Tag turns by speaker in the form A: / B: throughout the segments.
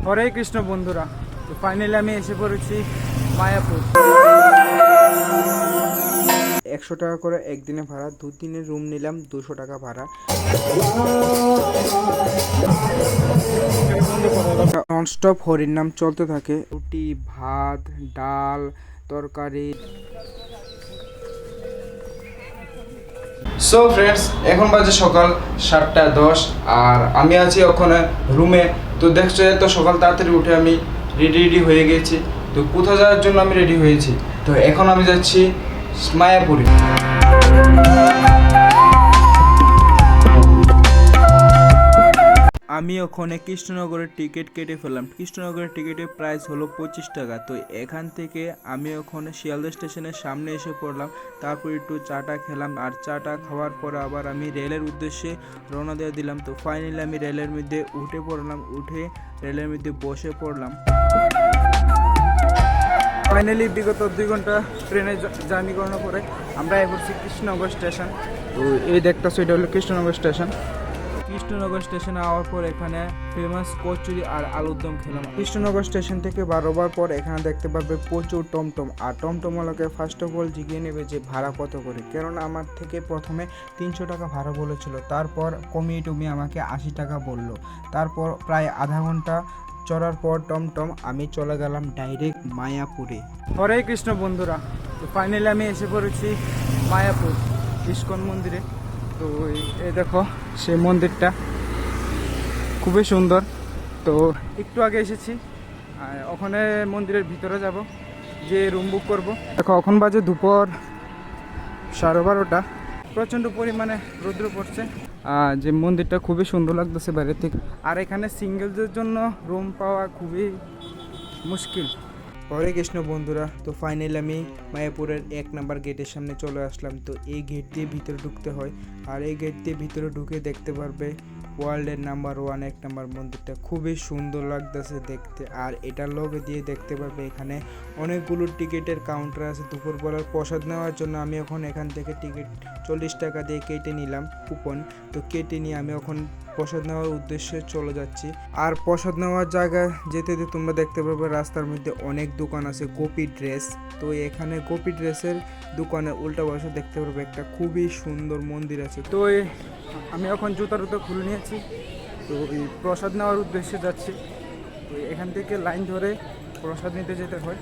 A: হরে কৃষ্ণ বন্ধুরা, তো ফাইনালি আমি এসে পড়েছি মায়াপুর। 100 টাকা করে একদিনে ভাড়া, 2 দিনের রুম নিলাম 200 টাকা ভাড়া। ননস্টপ হরির নাম চলতে থাকে, রুটি, ভাত, ডাল, তরকারি। সো ফ্রেন্ডস, এখন বাজে সকাল 7:10 আর আমি আছি ওখানে রুমে। তো দেখছো এত সকাল তাড়াতাড়ি উঠে আমি রেডি হয়ে গেছি। তো কোথাও যাওয়ার জন্য আমি রেডি হয়েছি। তো এখন আমি যাচ্ছি মায়াপুরে। আমি ওখানে কৃষ্ণনগরের টিকিট কেটে ফেললাম। কৃষ্ণনগরের টিকিটের প্রাইস হলো 25 টাকা। তো এখান থেকে আমি ওখানে শিয়ালদা স্টেশনের সামনে এসে পড়লাম। তারপর একটু চাটা খেলাম, আর চাটা খাওয়ার পর আবার আমি রেলের উদ্দেশ্যে রওনা দিয়ে দিলাম। তো ফাইনালি আমি রেলের মধ্যে উঠে পড়লাম, উঠে রেলের মধ্যে বসে পড়লাম। ফাইনালি বিগত 2 ঘন্টা ট্রেনে জার্নি করানোর পরে আমরা এসেছি কৃষ্ণনগর স্টেশন। তো এই দেখতেছো, এটা হলো কৃষ্ণনগর স্টেশন। কৃষ্ণনগর স্টেশনে আওয়ার পর এখানে ফেমাস কচুরি আর আলুর দম খেলাম। কৃষ্ণনগর স্টেশন থেকে বারোবার পর এখানে দেখতে পাবে প্রচুর টমটম, আর টমটমওয়ালাকে ফার্স্ট অফ অল জিগিয়ে নেবে যে ভাড়া কত করে, কেননা আমার থেকে প্রথমে 300 টাকা ভাড়া বলেছিল, তারপর কমিয়ে টমিয়ে আমাকে 80 টাকা বললো। তারপর প্রায় আধা ঘন্টা চড়ার পর টমটম আমি চলে গেলাম ডাইরেক্ট মায়াপুরে। হরে কৃষ্ণ বন্ধুরা, তো ফাইনালি আমি এসে পড়েছি মায়াপুর ইস্কন মন্দিরে। তো এই দেখো সেই মন্দিরটা খুবই সুন্দর। তো একটু আগে এসেছি, আর ওখানে মন্দিরের ভিতরে যাব, যে রুম বুক করব। দেখো এখন বাজে দুপুর 12:30। প্রচণ্ড পরিমাণে রৌদ্র পড়ছে, যে মন্দিরটা খুবই সুন্দর লাগতেছে বাইরে থেকে। আর এখানে সিঙ্গেলদের জন্য রুম পাওয়া খুবই মুশকিল। হরে কৃষ্ণ বন্ধুরা, তো ফাইনালি আমি মায়াপুরের 1 নাম্বার গেটের সামনে চলে আসলাম। তো এই গেট দিয়ে ভিতরে ঢুকতে হয়, আর এই গেট দিয়ে ভিতরে ঢুকে দেখতে পারবে ওয়ার্ল্ডের নাম্বার 1 1 নাম্বার মন্দিরটা খুবই সুন্দর লাগতেছে দেখতে। আর এটার লগে দিয়ে দেখতে পারবে এখানে অনেকগুলো টিকিটের কাউন্টার আছে দুপুরবেলার প্রসাদ নেওয়ার জন্য। আমি এখন এখান থেকে টিকিট 40 টাকা দিয়ে কেটে নিলাম কুপন। তো কেটে নিয়ে আমি এখন প্রসাদ নেওয়ার উদ্দেশ্যে চলে যাচ্ছি। আর প্রসাদ নেওয়ার জায়গায় যেতে যেতে তোমরা দেখতে পাবে রাস্তার মধ্যে অনেক দোকান আছে গোপী ড্রেস। তো এখানে গোপী ড্রেসের দোকানের উল্টা পাশে দেখতে পারবে একটা খুবই সুন্দর মন্দির আছে। তো আমি এখন জুতা খুলে নিয়েছি। তো এই প্রসাদ নেওয়ার উদ্দেশ্যে যাচ্ছি। তো এখান থেকে লাইন ধরে প্রসাদ নিতে যেতে হয়,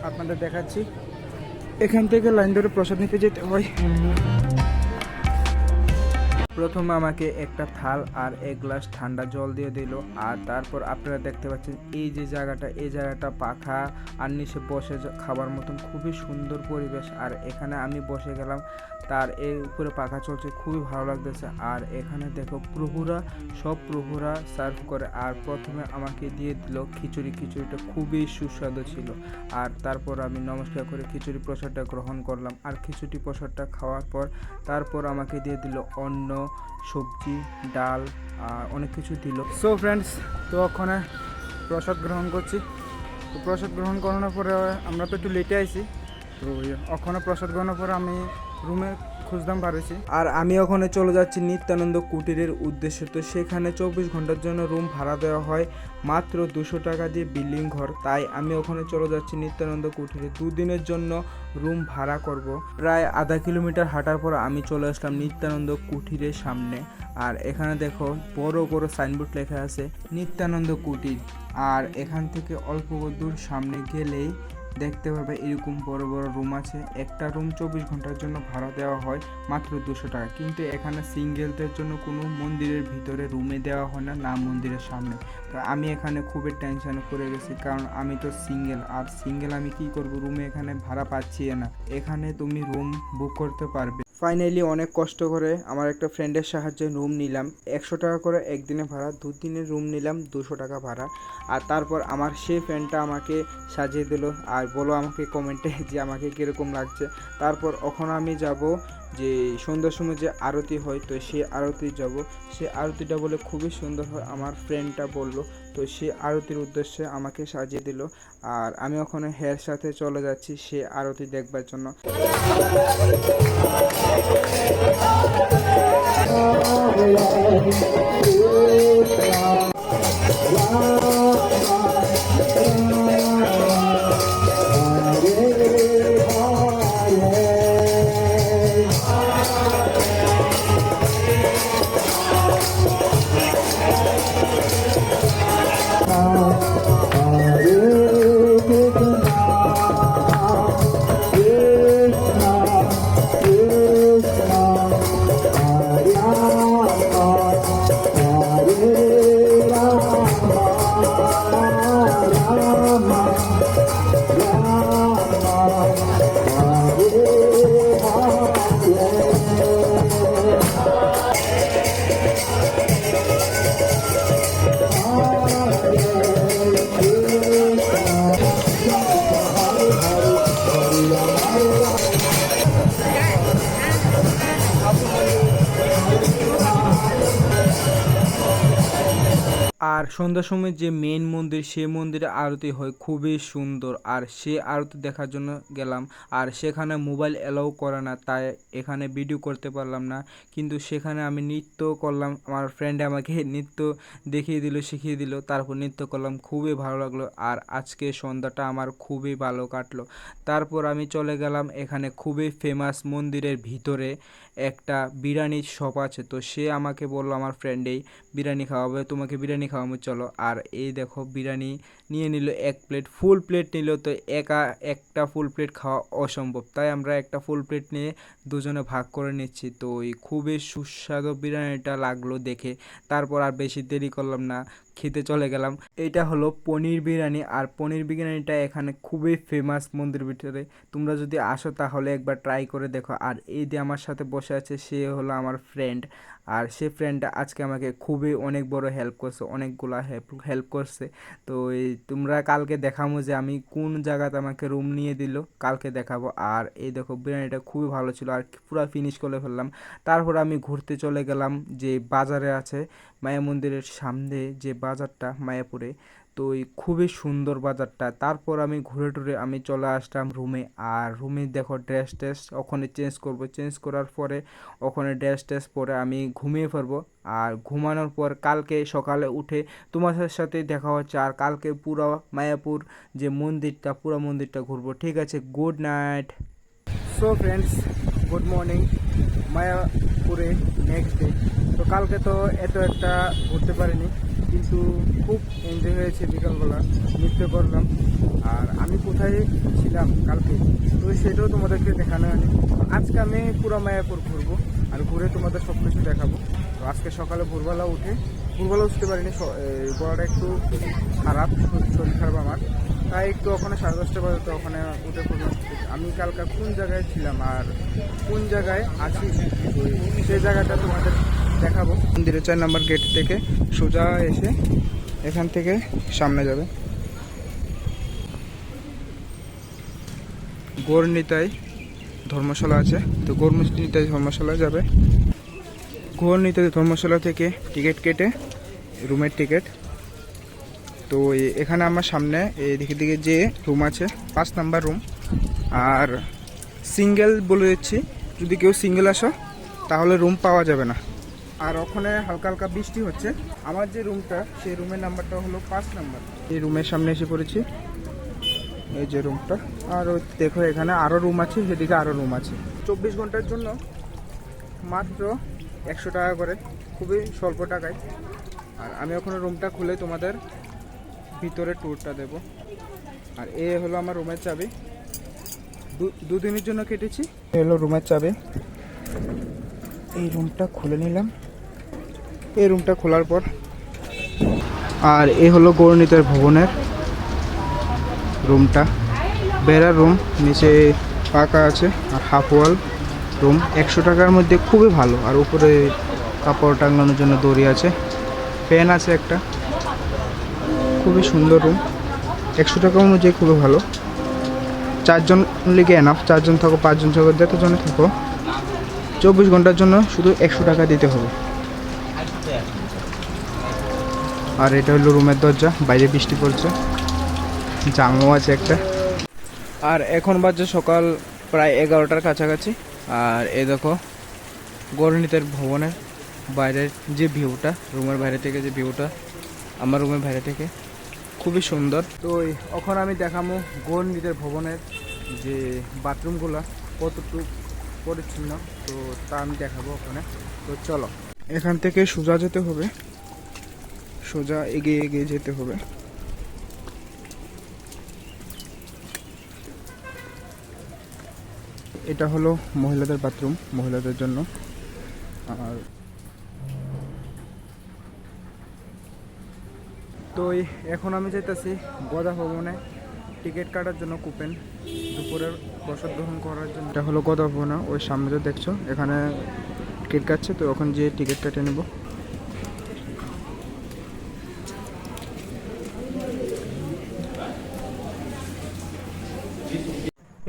A: আপনাদের দেখাচ্ছি। এখান থেকে লাইন ধরে প্রসাদ নিতে যেতে হয়। প্রথমে আমাকে একটা থাল আর 1 গ্লাস ঠান্ডা জল দিয়ে দিল। আর তারপর আপনারা দেখতে পাচ্ছেন এই যে জায়গাটা, এই জায়গাটা পাখা আর নিচে বসে খাবার মতন খুবই সুন্দর পরিবেশ। আর এখানে আমি বসে গেলাম, তার এর উপরে পাখা চলছে, খুবই ভালো লাগতেছে। আর এখানে দেখো প্রভুরা, সব প্রভুরা সার্ভ করে। আর প্রথমে আমাকে দিয়ে দিল খিচুড়ি। খিচুড়িটা খুবই সুস্বাদু ছিল। আর তারপর আমি নমস্কার করে খিচুড়ি প্রসাদটা গ্রহণ করলাম। আর খিচুড়ি প্রসাদটা খাওয়ার পর তারপর আমাকে দিয়ে দিল অন্ন, সবজি, ডাল, অনেক কিছু দিল। সো ফ্রেন্ডস, তো ওখানে প্রসাদ গ্রহণ করছি। তো প্রসাদ গ্রহণ করানোর পরে আমরা তো একটু লেটে আইছি। তো ওখানে প্রসাদ গ্রহণের পরে আমি রুমে খুঁজতাম পারেছি। আর আমি ওখানে চলে যাচ্ছি নিত্যানন্দ কুটিরের উদ্দেশ্যে। তো সেখানে 24 ঘন্টার জন্য রুম ভাড়া দেওয়া হয় মাত্র 200 টাকা দিয়ে বিল্ডিং ঘর। তাই আমি ওখানে চলে যাচ্ছি নিত্যানন্দ কুটিরে 2 দিনের জন্য রুম ভাড়া করব। প্রায় আধা কিলোমিটার হাঁটার পর আমি চলে আসলাম নিত্যানন্দ কুটিরের সামনে। আর এখানে দেখো বড় বড় সাইনবোর্ড লেখা আছে নিত্যানন্দ কুটির। আর এখান থেকে অল্প দূর সামনে গেলেই দেখতে পাবে এরকম বড় বড় রুম আছে। একটা রুম 24 ঘন্টার জন্য ভাড়া দেওয়া হয় মাত্র 200 টাকা। কিন্তু এখানে সিঙ্গেলদের জন্য কোনো মন্দিরের ভিতরে রুমে দেওয়া হয় না, না মন্দিরের সামনে। তো আমি এখানে খুবই টেনশনে পড়ে গেছি, কারণ আমি তো সিঙ্গেল। আর সিঙ্গেল আমি কি করব, রুমে এখানে ভাড়া পাচ্ছি না। এখানে তুমি রুম বুক করতে পারবে। ফাইনালি অনেক কষ্ট করে আমার একটা ফ্রেন্ডের সাহায্যে রুম নিলাম। 100 টাকা করে একদিনে ভাড়া, 2 দিনের রুম নিলাম 200 টাকা ভাড়া। আর তারপর আমার সেই ফ্রেন্ডটা আমাকে সাজিয়ে দিল। আর বলো আমাকে কমেন্টে যে আমাকে কীরকম লাগছে। তারপর ওখানে আমি যাব যে সন্ধ্যার সময় যে আরতি হয়, তো সে আরতি যাব। সে আরতিটা বলে খুবই সুন্দর হয়, আমার ফ্রেন্ডটা বলল। তো সে আরতির উদ্দেশ্যে আমাকে সাজিয়ে দিল। আর আমি ওখানে হের সাথে চলে যাচ্ছি সে আরতি দেখবার জন্য। আর সন্ধ্যার সময় যে মেইন মন্দির, সে মন্দিরে আরতি হয় খুবই সুন্দর। আর সে আরতি দেখার জন্য গেলাম। আর সেখানে মোবাইল অ্যালাউ করে না, তাই এখানে ভিডিও করতে পারলাম না। কিন্তু সেখানে আমি নৃত্য করলাম, আমার ফ্রেন্ড আমাকে নৃত্য দেখিয়ে দিল, শিখিয়ে দিল, তারপর নৃত্য করলাম, খুবই ভালো লাগলো। আর আজকে সন্ধ্যাটা আমার খুবই ভালো কাটলো। তারপর আমি চলে গেলাম এখানে খুবই ফেমাস মন্দিরের ভিতরে একটা বিরিয়ানির শপ আছে। তো সে আমাকে বললো, আমার ফ্রেন্ডেই বিরিয়ানি খাওয়াবে, তোমাকে বিরিয়ানি খাওয়াবো চলো। আর এই দেখো বিরিয়ানি নিয়ে নিল 1 প্লেট, ফুল প্লেট নিল। তো একটা ফুল প্লেট খাওয়া অসম্ভব, তাই আমরা একটা ফুল প্লেট নিয়ে দুজনে ভাগ করে নিচ্ছি। তো এই খুবই সুস্বাদু বিরিয়ানিটা লাগলো দেখে। তারপর আর বেশি দেরি করলাম না, খেতে চলে গেলাম। এটা হলো পনির বিরিয়ানি। আর পনির বিরিয়ানিটা এখানে খুবই ফেমাস মন্দির ভিতরে। তোমরা যদি আসো তাহলে একবার ট্রাই করে দেখো। আর এই যে আমার সাথে বসে আছে, সে হলো আমার ফ্রেন্ড। আর সে ফ্রেন্ডটা আজকে আমাকে খুবই অনেক বড় হেল্প করছে, অনেকগুলা হেল্প করছে। তো এই তোমরা কালকে দেখাবো যে আমি কোন জায়গাতে আমাকে রুম নিয়ে দিল, কালকে দেখাবো। আর এই দেখো বিরিয়ানিটা খুবই ভালো ছিল, আর পুরো ফিনিশ করে ফেললাম। তারপর আমি ঘুরতে চলে গেলাম যে বাজারে আছে, মায়া মন্দিরের সামনে যে বাজারটা মায়াপুরে। তো এই খুবই সুন্দর বাজারটা। তারপর আমি ঘুরে টুরে আমি চলে আসলাম রুমে। আর রুমে দেখো ড্রেস ওখানে চেঞ্জ করার পরে ওখানে ড্রেস পরে আমি ঘুমিয়ে পড়বো। আর ঘুমানোর পর কালকে সকালে উঠে তোমাদের সাথে দেখা হচ্ছে। আর কালকে পুরো মায়াপুর যে মন্দিরটা, পুরো মন্দিরটা ঘুরবো। ঠিক আছে, good night. So friends, good morning. মায়াপুরে নেক্সট ডে। তো কালকে তো একটা ঘুরতে পারিনি, কিন্তু খুব এনজয় হয়েছে। বিকালবেলা নৃত্য করলাম। আর আমি কোথায় ছিলাম কালকে, তো সেটাও তোমাদেরকে দেখানো হয়নি। আজকে আমি পুরো মায়াপুর ঘুরবো, আর ঘুরে তোমাদের সব কিছু দেখাবো। তো আজকে সকালে ভোরবেলা উঠতে পারিনি, গলাটা একটু খারাপ, শরীর খারাপ আমার, তাই একটু ওখানে 10:30 বাজে, তো ওখানে উঠে পড়লাম। আমি কালকে কোন জায়গায় ছিলাম আর কোন জায়গায় আছি, সেই জায়গাটা তোমাদের দেখাবো। মন্দিরের 4 নম্বর গেট থেকে সোজা এসে এখান থেকে সামনে যাবে গৌরনিতাই ধর্মশালা আছে। তো গৌরনিতাই ধর্মশালা যাবে। গৌরনিতাই ধর্মশালা থেকে টিকিট কেটে, রুমের টিকিট। তো এখানে আমার সামনে এই দিকে যে রুম আছে, 5 নাম্বার রুম। আর সিঙ্গেল বলে দিচ্ছি, যদি কেউ সিঙ্গেল আসো তাহলে রুম পাওয়া যাবে না। আর ওখানে হালকা হালকা বৃষ্টি হচ্ছে। আমার যে রুমটা, সেই রুমের নাম্বারটা হলো 5 নাম্বার। এই রুমের সামনে এসে পড়েছি, এই যে রুমটা। আর দেখো এখানে আরও রুম আছে, সেদিকে আরও রুম আছে। 24 ঘন্টার জন্য মাত্র 100 টাকা করে, খুবই স্বল্প টাকায়। আর আমি ওখানে রুমটা খুলে তোমাদের ভিতরে ট্যুরটা দেব। আর এ হলো আমার রুমের চাবি, দুদিনের জন্য কেটেছি। এ হলো রুমের চাবি। এই রুমটা খুলে নিলাম। এই রুমটা খোলার পর, আর এ হলো গৌরনিতাই ভবনের রুমটা, বেড়ার রুম, নিচে পাকা আছে আর হাফ ওয়াল রুম। 100 টাকার মধ্যে খুবই ভালো। আর উপরে কাপড় টাঙানোর জন্য দড়ি আছে, ফ্যান আছে একটা, খুবই সুন্দর রুম। 100 টাকা অনুযায়ী খুবই ভালো। 4 জন লিগে এনাফ, 4 জন থাকো, 5 জন থাকো, যতজনে থাকো। 24 ঘন্টার জন্য শুধু 100 টাকা দিতে হবে। আর এটা হলো রুমের দরজা, বাইরে বৃষ্টি পড়ছে, জানলাও আছে একটা। আর এখন বাজে সকাল প্রায় 11টার কাছাকাছি। আর এ দেখো গৌরনিতাই ভবনের বাইরের যে ভিউটা, রুমের বাইরে থেকে যে ভিউটা, আমার রুমের বাইরে থেকে খুবই সুন্দর। তো এখন আমি দেখাবো গৌরনিতাই ভবনের যে বাথরুমগুলো কতটুকু পরিচ্ছন্ন, তো তা আমি দেখাবো ওখানে। তো চলো, এখান থেকে সোজা যেতে হবে, সোজা এগিয়ে যেতে হবে। এটা হলো মহিলাদের বাথরুম, মহিলাদের জন্য। আর তো এখন আমি যাইতেছি গদা ভবনে টিকিট কাটার জন্য, কুপেন দুপুরের প্রসাদ গ্রহণ করার জন্য। এটা হলো গদা ভবন, ওই সামনে যে দেখছো এখানে টিকিট কাটছে, তো ওখানে যেয়ে টিকিট কেটে নেব।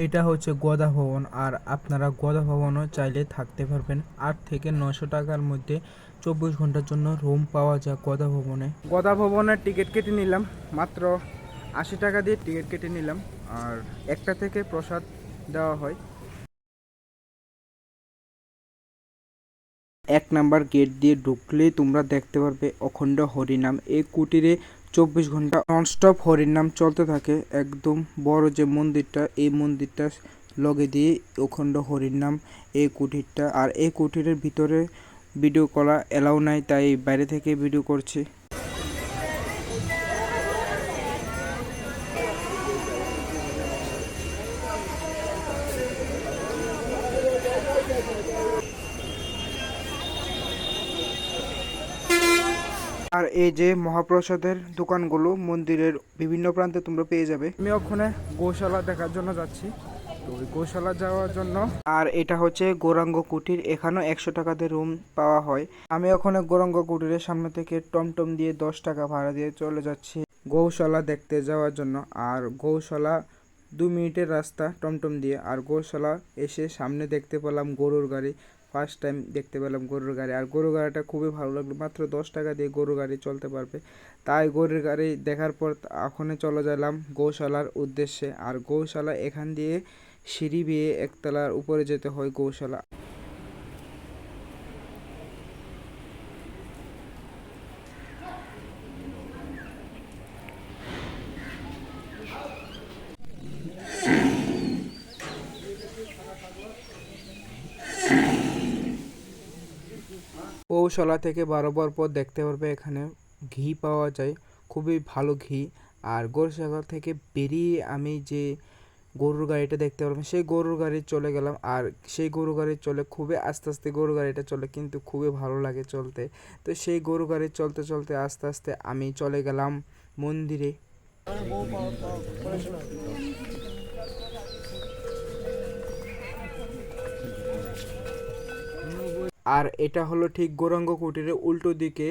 A: এটা হচ্ছে গদা ভবন। আর আপনারা গদা ভবনও চাইলে থাকতে পারবেন। 8 থেকে 900 টাকার মধ্যে 24 ঘন্টার জন্য রুম পাওয়া যায় গদা ভবনে। গদা ভবনের টিকিট কেটে নিলাম, মাত্র 80 টাকা দিয়ে টিকিট কেটে নিলাম। আর একটা থেকে প্রসাদ দেওয়া হয়। 1 নাম্বার গেট দিয়ে ঢুকলেই তোমরা দেখতে পারবে অখণ্ড হরিনাম। এই কুটিরে 24 ঘন্টা ননস্টপ হরিনাম চলতে থাকে। একদম বড় যে মন্দিরটা, এই মন্দিরটা লগে দিয়ে অখণ্ড হরিনাম এই কুটিরটা। আর এই কুটিরের ভিতরে ভিডিও করা এলাও নাই, তাই বাইরে থেকে ভিডিও করছি। আর এই যে মহাপ্রসাদের দোকানগুলো মন্দিরের বিভিন্ন প্রান্তে তোমরা পেয়ে যাবে। আমি ওখানে গোশালা দেখার জন্য যাচ্ছি, তো ওই গোশালা যাওয়ার জন্য। আর এটা হচ্ছে গৌরাঙ্গ কুটির, এখানেও 100 টাকাতে রুম পাওয়া হয়। আমি ওখানে গৌরাঙ্গ কুটিরের সামনে থেকে টমটম দিয়ে 10 টাকা ভাড়া দিয়ে চলে যাচ্ছি গৌশালা দেখতে যাওয়ার জন্য। আর গৌশালা 2 মিনিটের রাস্তা টমটম দিয়ে। আর গৌশালা এসে সামনে দেখতে পেলাম গরুর গাড়ি, ফার্স্ট টাইম দেখতে পেলাম গরুর গাড়ি। আর গরুর গাড়িটা খুবই ভালো লাগলো, মাত্র 10 টাকা দিয়ে গরুর গাড়ি চলতে পারবে। তাই গরুর গাড়ি দেখার পর ওখানে চলে গেলাম গৌশালার উদ্দেশ্যে। আর গৌশালা এখান দিয়ে সিঁড়ি বেয়ে একতলার উপরে যেতে হয় গৌশালা। গৌশালা থেকে বারোবার পর দেখতে পারবে এখানে ঘি পাওয়া যায়, খুবই ভালো ঘি। আর গৌশালা থেকে বেরিয়ে আমি যে গরুর গাড়িটা দেখতে পারবেন, সেই গরুর গাড়ি চলে গেলাম। আর সেই গরু গাড়ি চলে খুবই আস্তে আস্তে, গরু গাড়িটা চলে কিন্তু খুবই ভালো লাগে চলতে। তো সেই গরু গাড়ি চলতে চলতে আস্তে আস্তে আমি চলে গেলাম মন্দিরে। আর এটা হলো ঠিক গৌরাঙ্গ কুটিরের উল্টো দিকে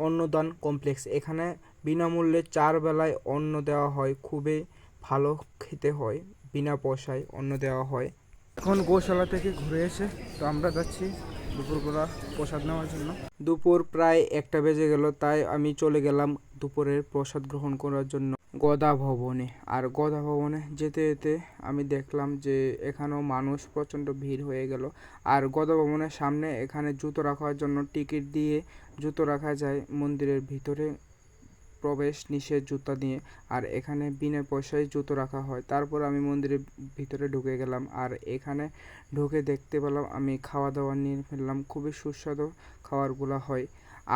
A: অন্নদান কমপ্লেক্স। এখানে বিনামূল্যে 4 বেলায় অন্ন দেওয়া হয়, খুবই ভালো খেতে হয়, বিনা পয়সায় অন্ন দেওয়া হয়। এখন গৌশালা থেকে ঘুরে এসে তো আমরা যাচ্ছি দুপুরবেলা প্রসাদ নেওয়ার জন্য। দুপুর প্রায় 1টা বেজে গেল, তাই আমি চলে গেলাম দুপুরের প্রসাদ গ্রহণ করার জন্য গদা ভবনে। আর গদা ভবনে যেতে যেতে আমি দেখলাম যে এখানেও মানুষ প্রচণ্ড ভিড় হয়ে গেল। আর গদা ভবনের সামনে এখানে জুতো রাখার জন্য টিকিট দিয়ে জুতো রাখা যায়, মন্দিরের ভিতরে প্রবেশ নিষেধ জুতা দিয়ে। আর এখানে বিনা পয়সায় জুতো রাখা হয়। তারপর আমি মন্দিরের ভিতরে ঢুকে গেলাম। আর এখানে ঢুকে দেখতে পেলাম আমি খাওয়া দাওয়া নিয়ে ফেললাম, খুবই সুস্বাদু খাবারগুলো হয়।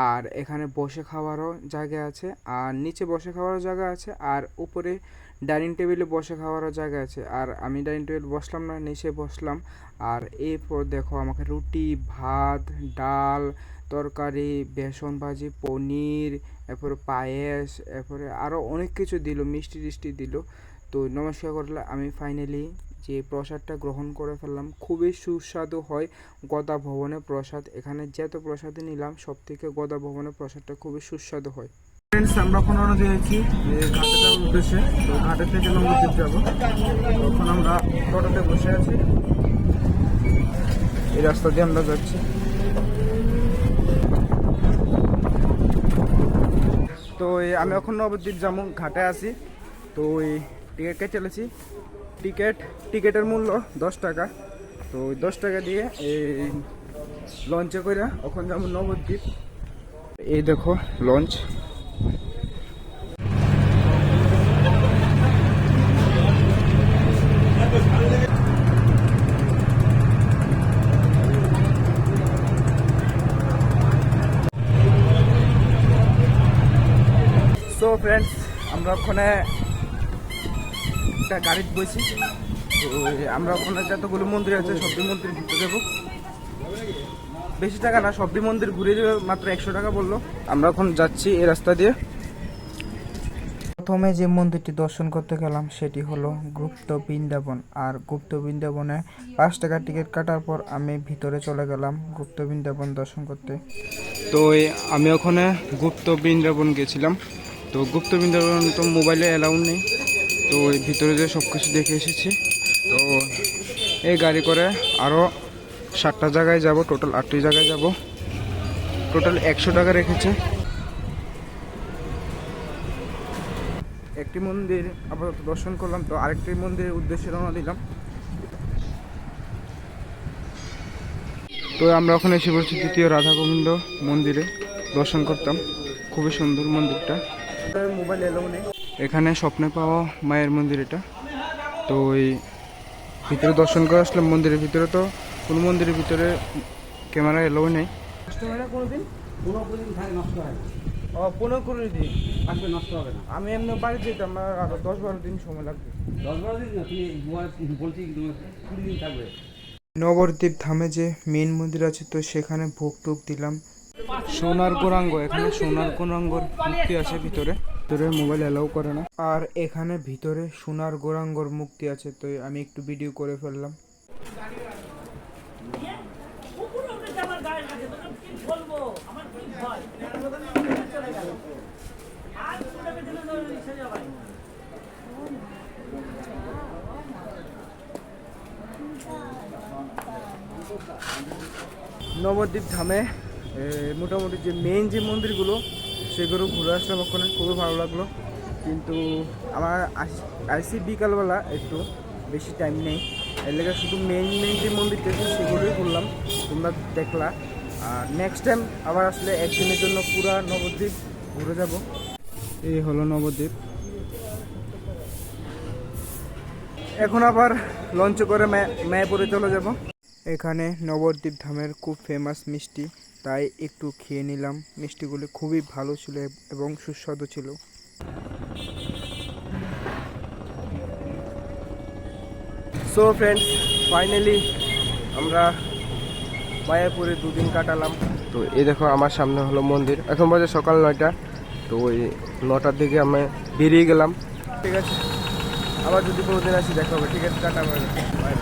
A: আর এখানে বসে খাওয়ারও জায়গা আছে, আর নিচে বসে খাওয়ারও জায়গা আছে, আর উপরে ডাইনিং টেবিলে বসে খাওয়ারও জায়গা আছে। আর আমি ডাইনিং টেবিল বসলাম না, নিচে বসলাম। আর এরপর দেখো আমাকে রুটি, ভাত, ডাল, তরকারি, বেসন ভাজি, পনির, এরপরে পায়েস, এরপরে আরও অনেক কিছু দিল, মিষ্টি টিষ্টি দিল। তো নমস্কার করলে আমি ফাইনালি যে প্রসাদটা গ্রহণ করে ফেললাম। খুবই সুস্বাদু হয় গদা ভবনের প্রসাদ। এখানে যত প্রসাদই নিলাম সব থেকে গদা ভবনের প্রসাদটা খুবই সুস্বাদু হয়। ফ্রেন্ডস, আমরা এখন রওনা দিয়েছি যে ঘাটে যাওয়ার উদ্দেশ্যে। তো ঘাটে থেকে নবদ্বীপ যাবো। তখন আমরা টোটোতে বসে আছি, এই রাস্তা দিয়ে আমরা যাচ্ছি। তো আমি এখন নবদ্বীপ যাবো, ঘাটে আছি। তো ওই টিকিট কেটে চলেছি। টিকিটের মূল্য 10 টাকা। তো 10 টাকা দিয়ে এই লঞ্চে করে এখন যাবো নবদ্বীপ। এই দেখো লঞ্চ। সো ফ্রেন্ডস, আমরা ওখানে একটা গাড়িতে বসি। তো আমরা ওখানে যতগুলো মন্দির আছে সবটি মন্দির ঘুরতে যাবো। বেশি টাকা না, সবটি মন্দির ঘুরে যাবে, মাত্র 100 টাকা বললো। আমরা এখন যাচ্ছি এই রাস্তা দিয়ে। প্রথমে যে মন্দিরটি দর্শন করতে গেলাম সেটি হলো গুপ্ত বৃন্দাবন। আর গুপ্ত বৃন্দাবনে 5 টাকার টিকিট কাটার পর আমি ভিতরে চলে গেলাম গুপ্ত বৃন্দাবন দর্শন করতে। তো আমি ওখানে গুপ্ত বৃন্দাবন গেছিলাম। তো গুপ্ত বৃন্দাবন তো মোবাইলে অ্যালাউড নেই, তো ওই ভিতরে যে সব কিছু দেখে এসেছি। তো এই গাড়ি করে আরও 7টা জায়গায় যাব, টোটাল 8টি জায়গায় যাব। টোটাল 100 টাকা রেখেছে। একটি মন্দির আপাতত দর্শন করলাম, তো আরেকটি মন্দিরের উদ্দেশ্যে রওনা দিলাম। তো আমরা ওখানে এসে পড়ছি দ্বিতীয় রাধা গোবিন্দ মন্দিরে দর্শন করতাম। খুবই সুন্দর মন্দিরটা। মোবাইল এলো নেই, এখানে স্বপ্নে পাওয়া মায়ের মন্দির এটা। তো ওই ভিতরে দর্শন করে আসলাম। মন্দিরের ভিতরে তো কোনো মন্দিরের ভিতরে ক্যামেরা এলো নেই। নষ্ট হয় না কোনোদিন?
B: 15 থাকে, নষ্ট হয় না।
A: 15-20 দিন
B: আসবে, নষ্ট হবে না।
A: আমি এমনি বাড়ি যেতাম, আরো 10-12 দিন সময় লাগবে।
B: 10-12 দিন না, তুমি বলছি 20 দিন থাকবে।
A: নবদ্বীপ ধামে যে মেন মন্দির আছে, তো সেখানে ভোগ টোগ দিলাম। সোনার গৌরাঙ্গ, এখানে সোনার গৌরাঙ্গর মূর্তি আছে ভিতরে। ভিতরে মোবাইল অ্যালাউ করে না। আর এখানে ভিতরে সোনার গৌরাঙ্গর মূর্তি আছে, তো আমি একটু ভিডিও করে ফেললাম। নবদ্বীপ ধামে মোটামুটি যে মেইন যে মন্দিরগুলো সেগুলো ঘুরে আসলাম। ওখানে খুবই ভালো লাগলো, কিন্তু আমার আইসি বিকালবেলা একটু বেশি টাইম নেই, এর লেগে শুধু মেইন যে মন্দিরটা আছে সেগুলোই ঘুরলাম, তোমরা দেখলা। আর নেক্সট টাইম আবার আসলে একদিনের জন্য পুরা নবদ্বীপ ঘুরে যাব। এই হলো নবদ্বীপ। এখন আবার লঞ্চ করে মায়াপুরে চলে যাব। এখানে নবদ্বীপ ধামের খুব ফেমাস মিষ্টি, তাই একটু খেয়ে নিলাম। মিষ্টিগুলি খুবই ভালো ছিল এবং সুস্বাদু ছিল। সো ফ্রেন্ডস, ফাইনালি আমরা মায়াপুরে 2 দিন কাটালাম। তো এই দেখো আমার সামনে হলো মন্দির। এখন বাজে সকাল 9টা। তো ওই 9টার দিকে আমি বেরিয়ে গেলাম। ঠিক আছে, আবার যদি কোনো দিন আসি দেখা হবে। ঠিক আছে, টাটা, বাই বাই।